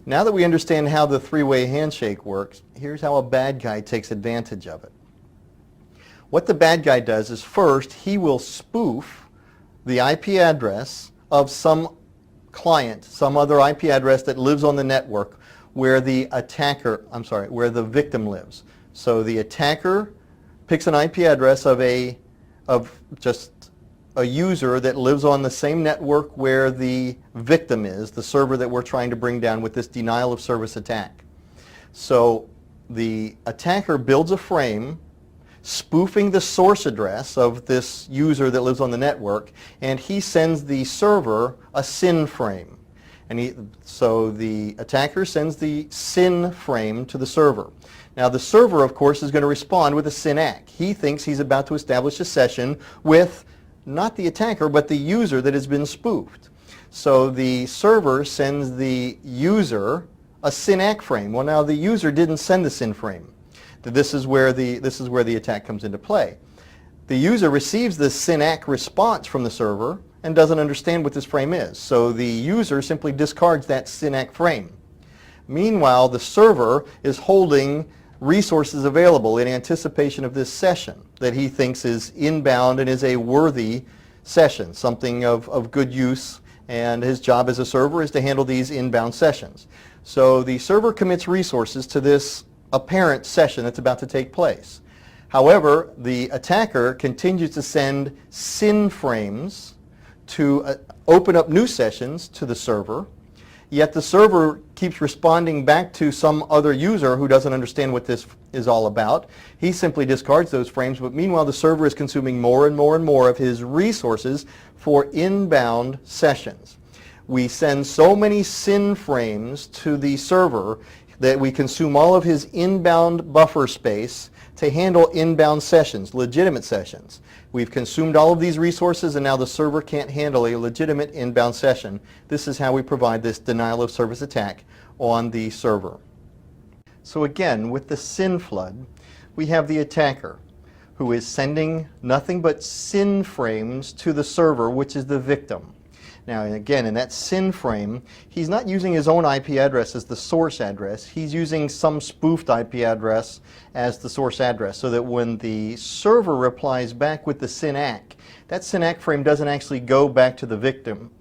Now that we understand how the three-way handshake works, here's how a bad guy takes advantage of it. What the bad guy does is first he will spoof the IP address of some client, some other IP address that lives on the network where the where the victim lives. So the attacker picks an IP address of just a user that lives on the same network where the victim is, the server that we're trying to bring down with this denial of service attack. So the attacker builds a frame spoofing the source address of this user that lives on the network, and he sends the server a SYN frame. So the attacker sends the SYN frame to the server. Now the server, of course, is going to respond with a SYN ACK. He thinks he's about to establish a session with not the attacker, but the user that has been spoofed. So the server sends the user a SYN ACK frame. Well, now the user didn't send the SYN frame. This is where the attack comes into play. The user receives the SYN ACK response from the server and doesn't understand what this frame is. So the user simply discards that SYN ACK frame. Meanwhile, the server is holding resources available in anticipation of this session that he thinks is inbound and is a worthy session, something of good use, and his job as a server is to handle these inbound sessions. So the server commits resources to this apparent session that's about to take place. However, the attacker continues to send SYN frames to open up new sessions to the server, yet the server keeps responding back to some other user who doesn't understand what this is all about. He simply discards those frames, but meanwhile the server is consuming more and more and more of his resources for inbound sessions. We send so many SYN frames to the server that we consume all of his inbound buffer space to handle inbound sessions, legitimate sessions. We've consumed all of these resources and now the server can't handle a legitimate inbound session. This is how we provide this denial of service attack on the server. So again, with the SYN flood, we have the attacker who is sending nothing but SYN frames to the server, which is the victim. Now again, in that SYN frame, he's not using his own IP address as the source address. He's using some spoofed IP address as the source address, so that when the server replies back with the SYN ACK, that SYN ACK frame doesn't actually go back to the victim.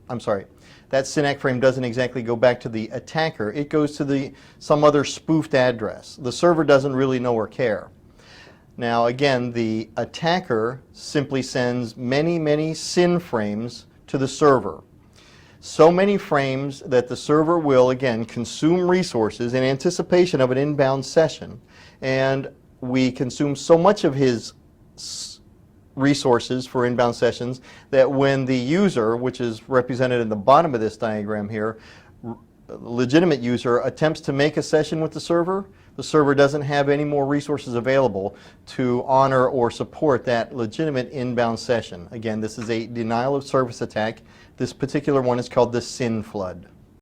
That SYN ACK frame doesn't exactly go back to the attacker. It goes to some other spoofed address. The server doesn't really know or care. Now again, the attacker simply sends many, many SYN frames to the server. So many frames that the server will, again, consume resources in anticipation of an inbound session. And we consume so much of his resources for inbound sessions that when the user, which is represented in the bottom of this diagram here, legitimate user attempts to make a session with the server doesn't have any more resources available to honor or support that legitimate inbound session. Again, this is a denial of service attack. This particular one is called the SYN flood.